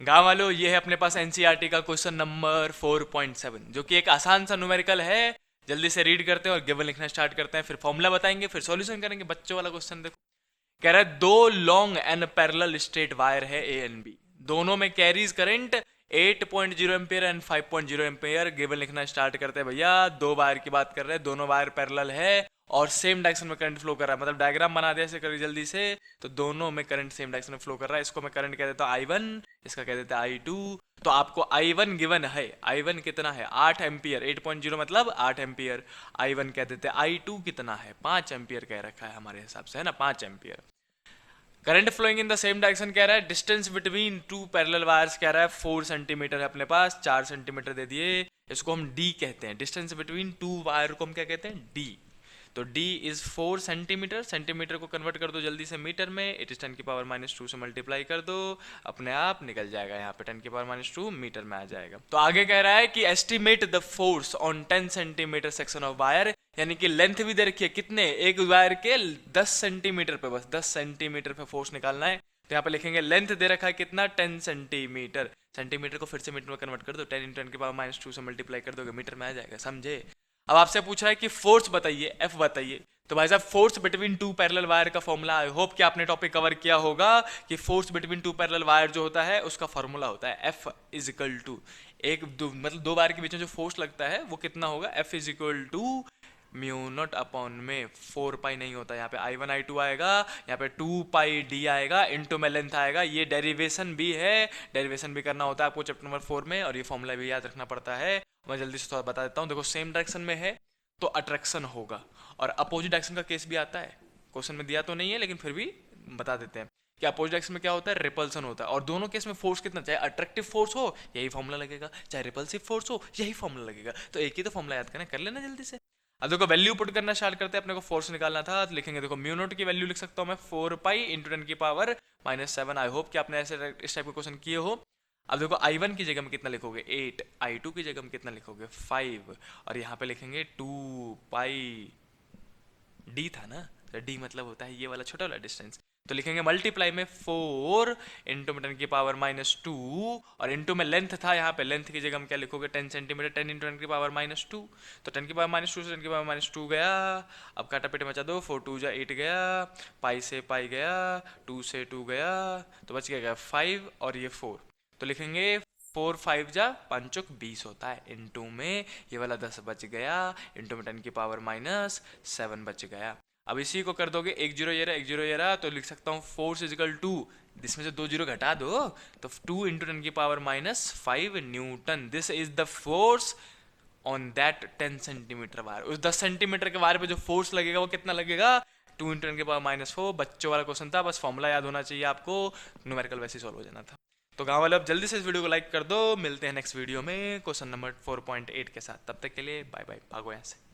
गाँव वालों, ये है अपने पास एनसीईआरटी का क्वेश्चन नंबर 4.7, जो कि एक आसान सा न्यूमेरिकल है। जल्दी से रीड करते हैं और गिवन लिखना स्टार्ट करते हैं, फिर फॉर्मूला बताएंगे, फिर सॉल्यूशन करेंगे। बच्चों वाला क्वेश्चन देखो, कह रहा है दो long and parallel straight wire है ए एंड बी, दोनों में carries current 8.0 ampere and 5.0 ampere. Given लिखना स्टार्ट करते हैं भैया। दो वायर की बात कर रहे हैं, दोनों वायर पैरेलल है और सेम डायरेक्शन में करंट फ्लो कर रहा है। मतलब डायग्राम बना दिया ऐसे, करिए जल्दी से। तो दोनों में करंट सेम डायरेक्शन में फ्लो कर रहा है। इसको मैं करंट कह देता हूँ I1, इसका कह देता है I2। तो आपको I1 गिवन है, I1 कितना है 8 एम्पियर, 8.0 मतलब 8 एम्पियर। I1 कह देते हैं, I2 कितना है 5 एम्पियर कह रखा है हमारे हिसाब से, है ना, 5 ampere. Current flowing in the same direction कह रहा है। Distance between two parallel wires कह रहा है 4 सेंटीमीटर है अपने पास, 4 सेंटीमीटर दे दिए। इसको हम डी कहते हैं, डिस्टेंस बिटवीन टू वायर को हम क्या कहते हैं, डी। तो d इज 4 सेंटीमीटर। सेंटीमीटर को कन्वर्ट कर दो जल्दी से मीटर में, इट इज 10⁻⁻2 से मल्टीप्लाई कर दो, अपने आप निकल जाएगा यहाँ पे 10⁻⁻2 मीटर में आ जाएगा। तो आगे कह रहा है कि estimate the force on 10 centimetre section of wire, यानी कि लेंथ भी दे रखी है कितने, एक वायर के 10 सेंटीमीटर पे, बस 10 सेंटीमीटर पे फोर्स निकालना है। तो यहाँ पे लिखेंगे लेंथ दे रखा है कितना 10 सेंटीमीटर। सेंटीमीटर को फिर से मीटर में कन्वर्ट कर दो, 10 × 10⁻⁻2 से मल्टीप्लाई कर दोगे, मीटर में आ जाएगा, समझे। अब आपसे पूछ रहा है कि फोर्स बताइए, एफ बताइए। तो भाई साहब force between two parallel wire का फॉर्मूला, आई होप कि आपने टॉपिक कवर किया होगा कि force between two parallel wire जो होता है उसका फॉर्मूला होता है एफ इज इक्वल टू एक दो, मतलब दो वायर के बीच में जो फोर्स लगता है वो कितना होगा, F is equal to mu nought upon में 4 पाई नहीं होता, यहाँ पे I1 I2 आएगा, यहाँ पे 2 पाई डी आएगा, इनटू में लेंथ आएगा। ये डेरिवेशन भी है, डेरिवेशन भी करना होता है आपको चैप्टर नंबर 4 में, और ये फॉर्मूला भी याद रखना पड़ता है। मैं जल्दी से थोड़ा बता देता हूँ। देखो सेम डायरेक्शन में है तो अट्रैक्शन होगा, और अपोजिट डायरेक्शन का केस भी आता है। क्वेश्चन में दिया तो नहीं है लेकिन फिर भी बता देते हैं कि अपोजिट डायरेक्शन में क्या होता है, रिपल्सन होता है। और दोनों केस में फोर्स कितना, चाहे अट्रैक्टिव फोर्स हो यही फॉर्मूला लगेगा, चाहे रिपल्सिव फोर्स हो यही फॉर्मूला लगेगा। तो एक ही तो फॉर्मूला याद करना, कर लेना जल्दी से। अब देखो वैल्यू पुट करना स्टार्ट करते हैं, अपने को फोर्स निकालना था। तो लिखेंगे, देखो म्यू नोट की वैल्यू लिख सकता हूँ मैं 4 पाई इंटू 10⁻⁻7। आई होप कि आपने ऐसे इस टाइप के क्वेश्चन किए हो। अब देखो I1 की जगह में कितना लिखोगे 8, I2 की जगह में कितना लिखोगे 5, और यहाँ पे लिखेंगे 2 पाई डी था ना, तो डी मतलब होता है ये वाला छोटा वाला डिस्टेंस। तो लिखेंगे मल्टीप्लाई में 4 इंटू में 10⁻⁻2, और इंटू में लेंथ था, यहाँ पे लेंथ की जगह हम क्या लिखोगे 10 सेंटीमीटर, 10 इंटू 10⁻⁻2। तो 10⁻⁻2 से 10⁻⁻2 गया, अब काटा पेटे मचा दो, 4 2 जा 8 गया, पाई से पाई गया, 2 से 2 गया, तो बच गया 5 और ये 4। तो लिखेंगे 4 5 जा 5 20 होता है, इंटू में ये वाला 10 बच गया, इंटू में 10⁻⁻7 बच गया। अब इसी को कर दोगे, एक जीरो ये रहा, एक जीरो ये रहा, तो लिख सकता हूँ फोर्स इज इक्वल टू, इसमें से 2 जीरो घटा दो, तो 2 into 10⁻⁻5 Newton. This is the force on that 10 centimetre wire. उस 10 सेंटीमीटर के वायर पे जो फोर्स लगेगा वो कितना लगेगा, 2 इंटू 10⁻⁻4। बच्चों वाला क्वेश्चन था, बस फॉर्मूला याद होना चाहिए आपको, न्यूमेरिकल वैसे सॉल्व हो जाना था। तो गाँव वाले अब जल्दी से इस वीडियो को लाइक कर दो। मिलते हैं नेक्स्ट वीडियो में क्वेश्चन नंबर 4.8 के साथ। तब तक के लिए बाय बाय, भागो यहाँ से।